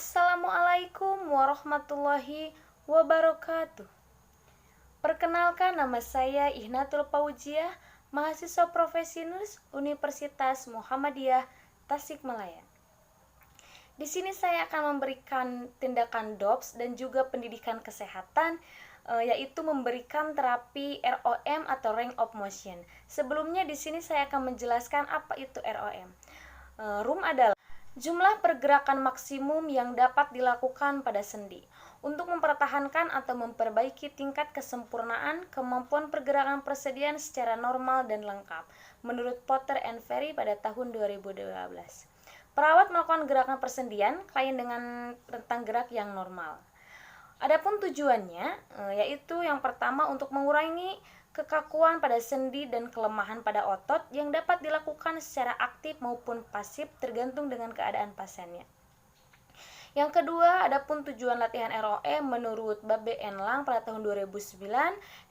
Assalamualaikum warahmatullahi wabarakatuh. Perkenalkan, nama saya Ihnatul Paujiah, mahasiswa Profesinus Universitas Muhammadiyah Tasikmalaya. Di sini saya akan memberikan tindakan DOPS dan juga pendidikan kesehatan, yaitu memberikan terapi ROM atau range of motion. Sebelumnya di sini saya akan menjelaskan apa itu ROM. ROM adalah jumlah pergerakan maksimum yang dapat dilakukan pada sendi untuk mempertahankan atau memperbaiki tingkat kesempurnaan kemampuan pergerakan persediaan secara normal dan lengkap, menurut Potter and Ferry pada tahun 2012. Perawat melakukan gerakan persendian klien dengan rentang gerak yang normal. Adapun tujuannya yaitu yang pertama untuk mengurangi kekakuan pada sendi dan kelemahan pada otot yang dapat dilakukan secara aktif maupun pasif tergantung dengan keadaan pasiennya. Yang kedua, adapun tujuan latihan ROM menurut Babe Enlang pada tahun 2009,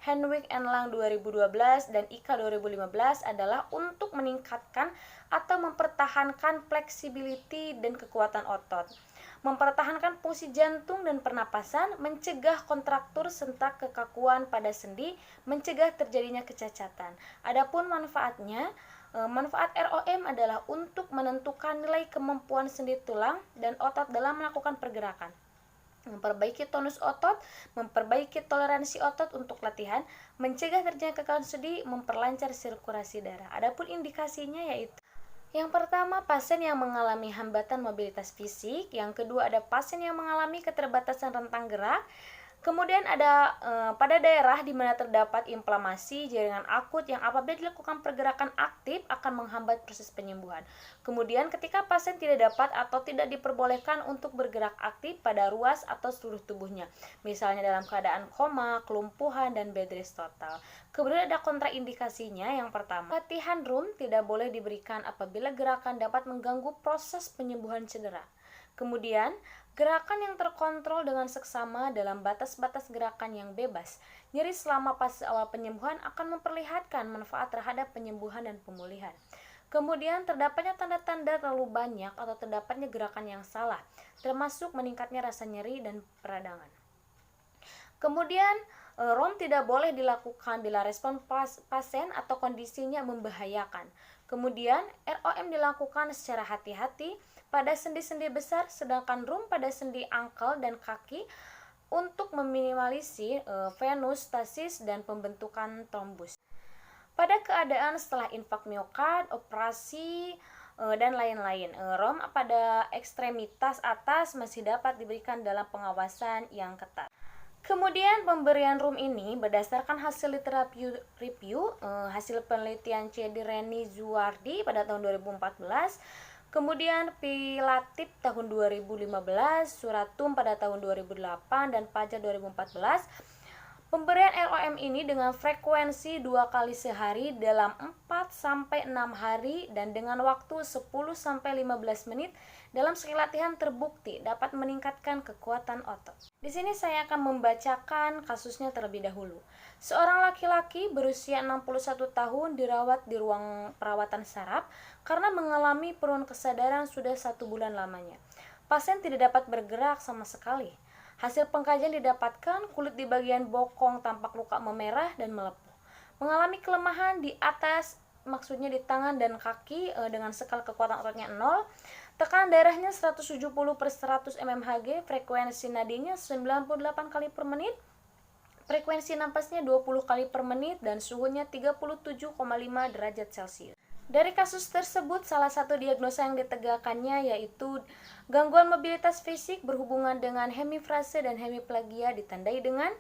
Henwick Enlang 2012, dan Ika 2015 adalah untuk meningkatkan atau mempertahankan flexibility dan kekuatan otot, mempertahankan fungsi jantung dan pernapasan, mencegah kontraktur serta kekakuan pada sendi, mencegah terjadinya kecacatan. Adapun manfaatnya, manfaat ROM adalah untuk menentukan nilai kemampuan sendi tulang dan otot dalam melakukan pergerakan, memperbaiki tonus otot, memperbaiki toleransi otot untuk latihan, mencegah terjadinya kekakuan sendi, memperlancar sirkulasi darah. Adapun indikasinya yaitu yang pertama, pasien yang mengalami hambatan mobilitas fisik. Yang kedua, ada pasien yang mengalami keterbatasan rentang gerak. Kemudian ada pada daerah di mana terdapat inflamasi jaringan akut yang apabila dilakukan pergerakan aktif akan menghambat proses penyembuhan. Kemudian ketika pasien tidak dapat atau tidak diperbolehkan untuk bergerak aktif pada ruas atau seluruh tubuhnya, misalnya dalam keadaan koma, kelumpuhan, dan bed rest total. Kemudian ada kontraindikasinya. Yang pertama, latihan ROM tidak boleh diberikan apabila gerakan dapat mengganggu proses penyembuhan cedera. Kemudian, gerakan yang terkontrol dengan seksama dalam batas-batas gerakan yang bebas. Nyeri selama fase awal penyembuhan akan memperlihatkan manfaat terhadap penyembuhan dan pemulihan. Kemudian, terdapatnya tanda-tanda terlalu banyak atau terdapatnya gerakan yang salah, termasuk meningkatnya rasa nyeri dan peradangan. Kemudian, ROM tidak boleh dilakukan bila respon pasien atau kondisinya membahayakan. Kemudian, ROM dilakukan secara hati-hati pada sendi-sendi besar, sedangkan ROM pada sendi ankle dan kaki untuk meminimalisir venous stasis dan pembentukan trombus. Pada keadaan setelah infak miokard, operasi, dan lain-lain, ROM pada ekstremitas atas masih dapat diberikan dalam pengawasan yang ketat. Kemudian pemberian ROM ini berdasarkan hasil literatur review, hasil penelitian C. D. Reni Zuardi pada tahun 2014, kemudian Pilatip tahun 2015, Suratum pada tahun 2008, dan Pajar 2014. Pemberian ROM ini dengan frekuensi 2 kali sehari dalam 4-6 hari dan dengan waktu 10-15 menit dalam sekali latihan terbukti dapat meningkatkan kekuatan otot. Di sini saya akan membacakan kasusnya terlebih dahulu. Seorang laki-laki berusia 61 tahun dirawat di ruang perawatan saraf karena mengalami penurunan kesadaran sudah 1 bulan lamanya. Pasien tidak dapat bergerak sama sekali. Hasil pengkajian didapatkan kulit di bagian bokong tampak luka memerah dan melepuh. Mengalami kelemahan di atas, maksudnya di tangan dan kaki dengan skala kekuatan ototnya 0. Tekanan darahnya 170/100 mmHg, frekuensi nadinya 98 kali per menit, frekuensi napasnya 20 kali per menit, dan suhunya 37,5 derajat Celcius. Dari kasus tersebut, salah satu diagnosa yang ditegakkannya yaitu gangguan mobilitas fisik berhubungan dengan hemifrase dan hemiplegia, ditandai dengan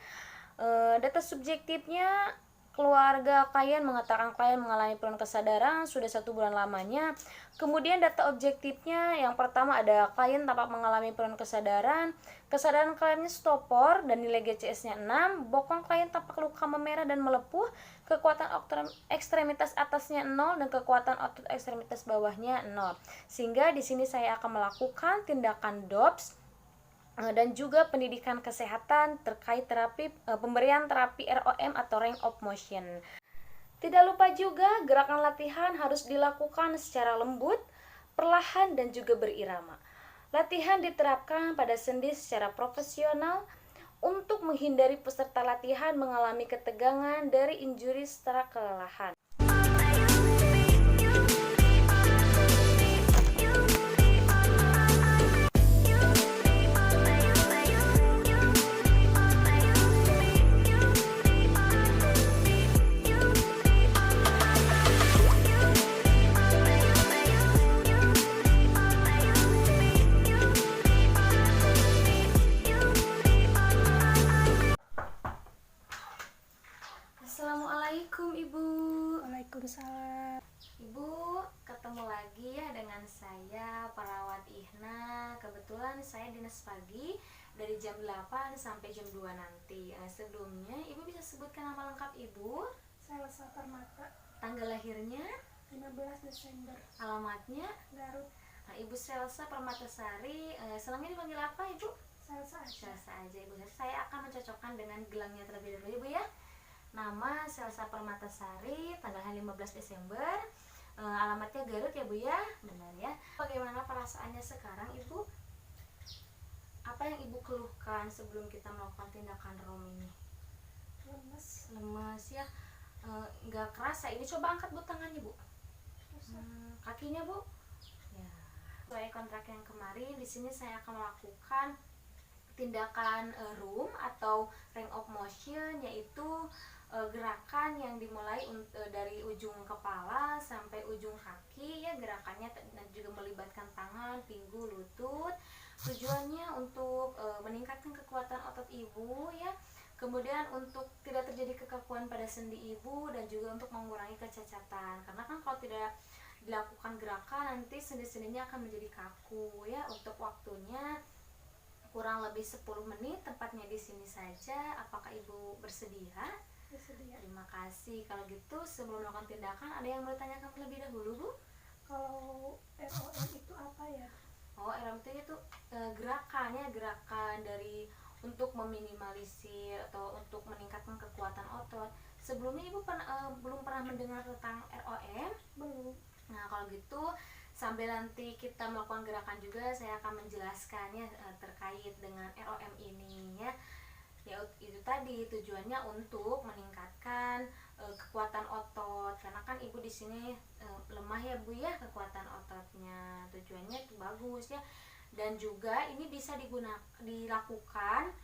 data subjektifnya. Keluarga klien mengatakan klien mengalami penurunan kesadaran sudah 1 bulan lamanya. Kemudian data objektifnya, yang pertama ada klien tampak mengalami penurunan kesadaran kliennya stopor dan nilai GCS-nya 6, bokong klien tampak luka memerah dan melepuh, kekuatan ekstremitas atasnya 0 dan kekuatan otot ekstremitas bawahnya 0. Sehingga di sini saya akan melakukan tindakan DOPS dan juga pendidikan kesehatan terkait pemberian terapi ROM atau range of motion. Tidak lupa juga gerakan latihan harus dilakukan secara lembut, perlahan, dan juga berirama. Latihan diterapkan pada sendi secara profesional untuk menghindari peserta latihan mengalami ketegangan dari injuri serta kelelahan. Assalamualaikum Ibu. Waalaikumsalam. Ibu, ketemu lagi ya dengan saya perawat Ihna. Kebetulan saya dinas pagi dari jam 8 sampai jam 2 nanti. Sebelumnya Ibu bisa sebutkan nama lengkap Ibu, Selsa Permata, tanggal lahirnya, 15 Desember, alamatnya. Garut. Ibu Selsa Permatasari, selangnya dipanggil apa Ibu? Selsa aja. Selsa aja Ibu. Saya akan mencocokkan dengan gelangnya terlebih dahulu Ibu ya. Nama Selsa Permatasari, tanggalnya 15 Desember, alamatnya Garut ya Bu ya, benar ya. Bagaimana perasaannya sekarang Ibu? Apa yang Ibu keluhkan sebelum kita melakukan tindakan ROM ini? Lemes ya, nggak kerasa. Ini coba angkat Bu tangannya Bu. Kakinya Bu. Ya. Sesuai kontrak yang kemarin, di sini saya akan melakukan tindakan room atau range of motion, yaitu gerakan yang dimulai dari ujung kepala sampai ujung kaki ya. Gerakannya juga melibatkan tangan, pinggul, lutut. Tujuannya untuk meningkatkan kekuatan otot ibu ya, kemudian untuk tidak terjadi kekakuan pada sendi ibu, dan juga untuk mengurangi kecacatan. Karena kan kalau tidak dilakukan gerakan nanti sendi-sendinya akan menjadi kaku ya. Untuk waktunya kurang lebih 10 menit, tempatnya di sini saja. Apakah ibu bersedia? Bersedia. Terima kasih. Kalau gitu sebelum melakukan tindakan, ada yang mau ditanyakan terlebih dahulu Bu? Kalau ROM itu apa ya? ROM itu gerakannya, gerakan dari untuk meminimalisir atau untuk meningkatkan kekuatan otot. Sebelumnya ibu belum pernah mendengar tentang ROM? Belum. Nah kalau gitu sambil nanti kita melakukan gerakan juga, saya akan menjelaskannya terkait dengan ROM ini ya. Ya itu tadi tujuannya untuk meningkatkan kekuatan otot, karena kan ibu di sini lemah ya Bu ya kekuatan ototnya. Tujuannya itu bagus ya, dan juga ini bisa dilakukan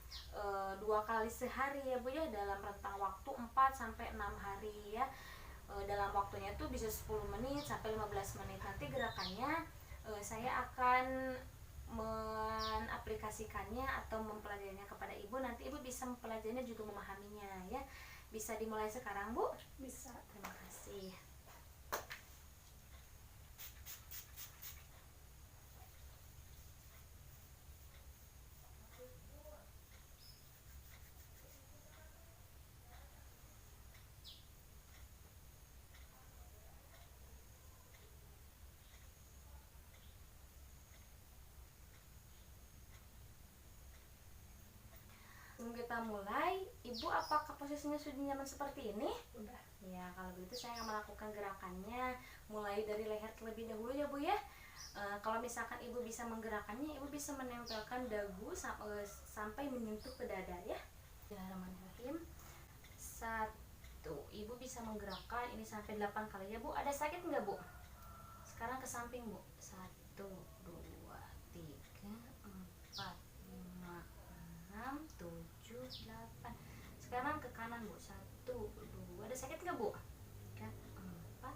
2 kali sehari ya Bu ya, dalam rentang waktu 4 sampai 6 hari ya. Dalam waktunya itu bisa 10 menit sampai 15 menit. Nanti gerakannya saya akan mengaplikasikannya atau mempelajarinya kepada ibu. Nanti ibu bisa mempelajarinya juga memahaminya ya. Bisa dimulai sekarang Bu? Bisa. Terima kasih. Sebelum kita mulai, ibu apakah posisinya sudah nyaman seperti ini? Udah. Ya, kalau begitu saya akan melakukan gerakannya mulai dari leher terlebih dahulu ya Bu ya. Kalau misalkan ibu bisa menggerakkannya, ibu bisa menempelkan dagu sampai menyentuh ke dada ya. Bismillahirrahmanirrahim. 1. Ibu bisa menggerakkan ini sampai 8 kali ya Bu. Ada sakit nggak Bu? Sekarang ke samping Bu. 1, 2, 3, 4, 5, 6, 7, 8. Sekarang ke kanan Bu. 1, 2. Ada sakit nggak Bu? 3, 4,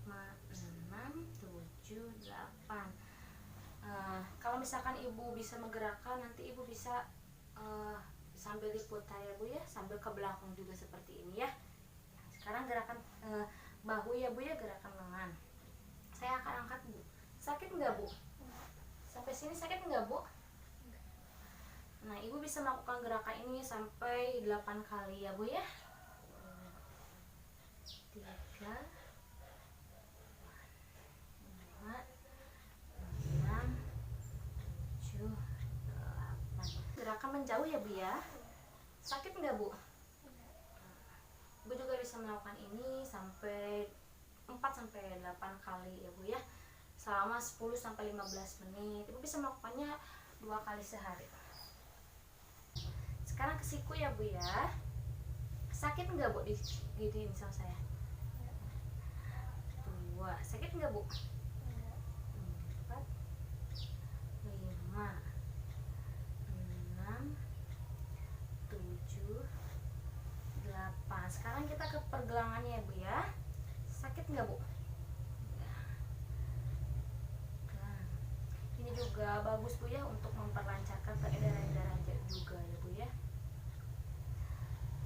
5, 6, 7, 8. Kalau misalkan ibu bisa menggerakkan, nanti ibu bisa sambil diputar ya Bu ya, sambil ke belakang juga seperti ini ya. Sekarang gerakan bahu ya Bu ya, gerakan lengan. Saya akan angkat Bu. Sakit nggak Bu? Sampai sini sakit nggak Bu? Nah ibu bisa melakukan gerakan ini sampai 8 kali ya Bu ya. 3, 4, 5, 6, 7, 8. Gerakan menjauh ya Bu ya. Sakit nggak Bu? Ibu juga bisa melakukan ini sampai 4 sampai 8 kali ya Bu ya. selama 10-15 menit. Ibu bisa melakukannya 2 kali sehari. Sekarang ke siku ya Bu ya. Sakit nggak Bu digituin sama saya? 2. Sakit nggak Bu? 4, 5, 6, 7, 8. Sekarang kita ke pergelangannya ya Bu ya. Sakit nggak Bu? Nah, ini juga bagus Bu ya untuk memperlancarkan peredaran darah juga ya Bu ya.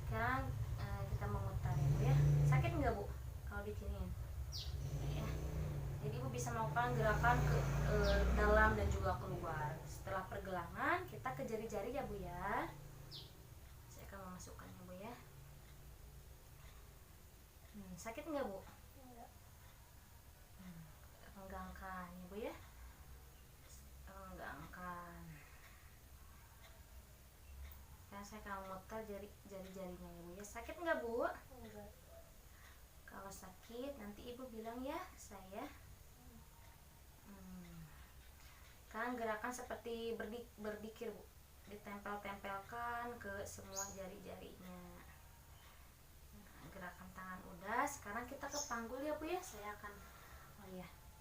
Sekarang kita memutar ya Bu ya. Sakit nggak Bu kalau dikiniin? Ya. Jadi Ibu bisa melakukan gerakan ke dalam dan juga keluar. Setelah pergelangan kita ke jari-jari ya Bu ya. Saya akan memasukkannya Bu ya. Sakit nggak Bu? Renggangkan ya Bu ya. Renggangkan. Sekarang saya akan memutar jari-jarinya ya Bu ya. Sakit nggak Bu? Enggak. Kalau sakit nanti Ibu bilang ya saya. Sekarang gerakan seperti berdikir Bu. Ditempel-tempelkan ke semua jari-jarinya. Nah, gerakan tangan udah. Sekarang kita ke panggul ya Bu ya. Saya akan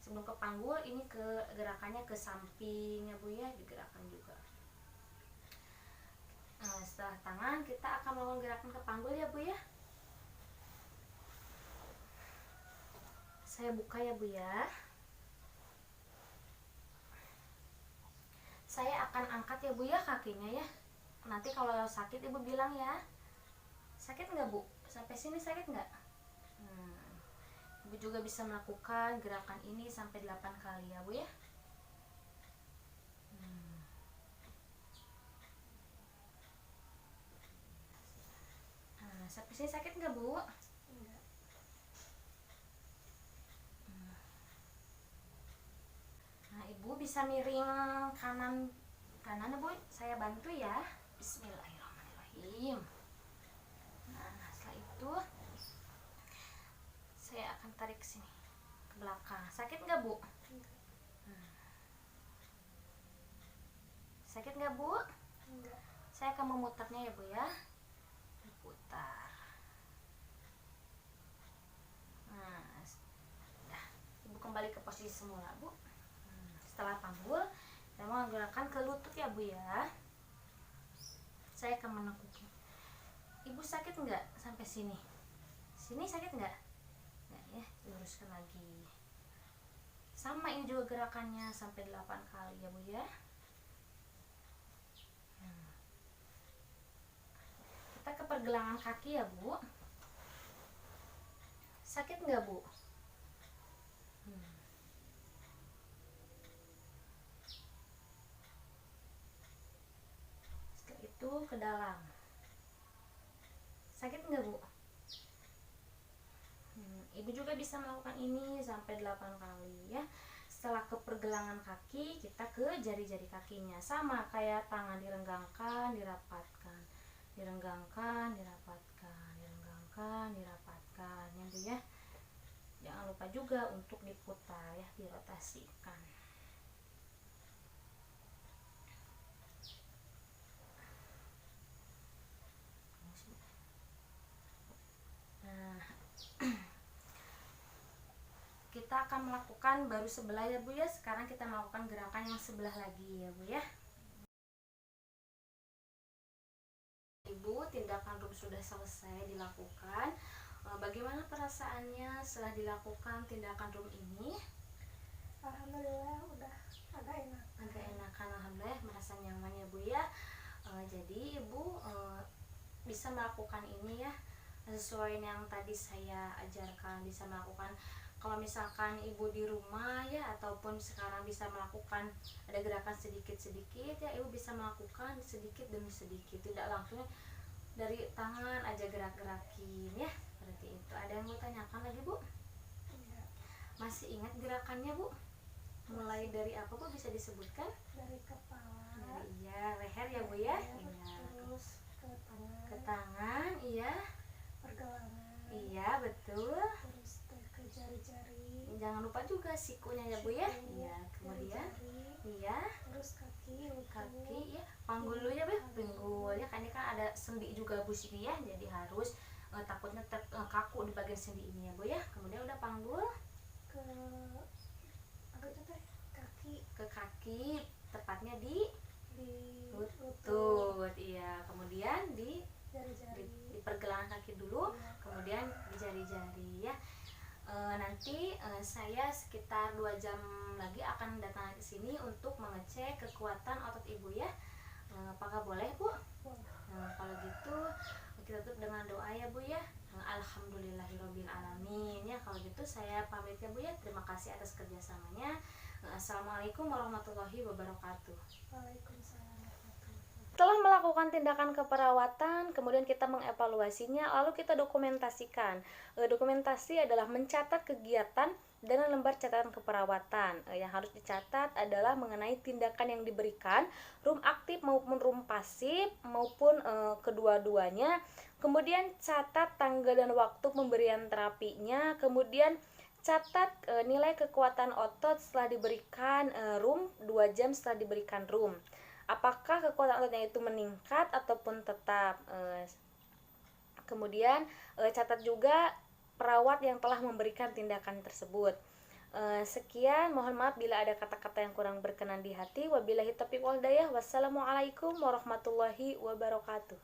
sebelum ke panggul ini ke gerakannya ke samping ya Bu ya, digerakkan juga. Nah, setelah tangan kita akan melakukan gerakan ke panggul ya Bu ya. Saya buka ya Bu ya. Saya akan angkat ya Bu ya kakinya ya. Nanti kalau sakit Ibu bilang ya. Sakit nggak Bu? Sampai sini sakit nggak? Ibu juga bisa melakukan gerakan ini sampai 8 kali ya Bu ya. Nah, sampai sini sakit nggak Bu? Enggak. Nah, Ibu bisa miring kanan ya Bu. Saya bantu ya. Bismillahirrahmanirrahim. Nah, setelah itu saya akan tarik ke sini ke belakang. Sakit nggak Bu? Sakit nggak Bu? Enggak. Saya akan memutarnya ya Bu ya. Diputar. Nah, Ibu kembali ke posisi semula Bu. Setelah panggul, saya mau gerakan ke lutut ya Bu ya. Saya akan menekuknya. Ibu sakit nggak sampai sini? Sini sakit nggak? Nggak ya, luruskan lagi. Sama ini juga gerakannya sampai 8 kali ya Bu ya. Kita ke pergelangan kaki ya Bu. Sakit nggak Bu? Setelah itu ke dalam. Sakit nggak Bu? Ibu juga bisa melakukan ini sampai 8 kali ya. Setelah ke pergelangan kaki, kita ke jari-jari kakinya. Sama kayak tangan direnggangkan, dirapatkan. Direnggangkan, dirapatkan, direnggangkan, dirapatkan ya Bu ya. Jangan lupa juga untuk diputar ya, dirotasikan. Nah, kita akan melakukan baru sebelah ya Bu ya. Sekarang kita melakukan gerakan yang sebelah lagi ya Bu ya. Ibu, tindakan room sudah selesai dilakukan. Bagaimana perasaannya setelah dilakukan tindakan room ini? Alhamdulillah udah agak enak. Agak enakan, alhamdulillah, merasa nyaman ya Bu ya. Jadi Ibu bisa melakukan ini ya sesuai yang tadi saya ajarkan. Bisa melakukan kalau misalkan Ibu di rumah ya, ataupun sekarang bisa melakukan ada gerakan sedikit-sedikit ya, Ibu bisa melakukan sedikit demi sedikit, tidak langsung dari tangan aja gerak-gerakin ya, seperti itu. Ada yang mau tanyakan lagi Bu? Enggak. Masih ingat gerakannya Bu? Mulai dari apa Bu, bisa disebutkan? Dari kepala. Iya, leher ya Bu ya. Leher, Iya. terus ke tangan. Ke tangan, iya. Pergelangan. Iya, betul. Terus ke jari-jari. jangan lupa juga sikunya ya Bu ya. Siku, Iya, kemudian jari-jari, iya, terus kaki, lutut, kaki ya, panggul dulu ya Bu, pinggul ya, kan ini kan ada sendi juga Bu sini ya, jadi harus takutnya kaku di bagian sendi ini ya Bu ya. Kemudian udah panggul ke apa itu teh, kaki, ke kaki, tepatnya di di lutut, lutut, iya. Kemudian di jari-jari, di pergelangan kaki dulu, Iya. kemudian di jari-jari ya. Nanti saya sekitar 2 jam lagi akan datang ke sini untuk mengecek kekuatan otot ibu ya. Apakah boleh Bu? Boleh. Kalau gitu kita tutup dengan doa ya Bu ya. Alhamdulillahirobbil alamin ya. Kalau gitu saya pamit ya Bu ya. Terima kasih atas kerjasamanya. Assalamualaikum warahmatullahi wabarakatuh. Waalaikumsalam warahmatullahi wabarakatuh. Setelah melakukan tindakan keperawatan, kemudian kita mengevaluasinya, lalu kita dokumentasikan. Dokumentasi adalah mencatat kegiatan dalam lembar catatan keperawatan. Yang harus dicatat adalah mengenai tindakan yang diberikan, room aktif maupun room pasif, maupun kedua-duanya. Kemudian catat tanggal dan waktu pemberian terapinya, kemudian catat nilai kekuatan otot setelah diberikan room, 2 jam setelah diberikan room. Apakah kekuatan ototnya itu meningkat ataupun tetap. Kemudian catat juga perawat yang telah memberikan tindakan tersebut. Sekian, mohon maaf bila ada kata-kata yang kurang berkenan di hati. Wabillahi taufiq wal hidayah. Wassalamualaikum warahmatullahi wabarakatuh.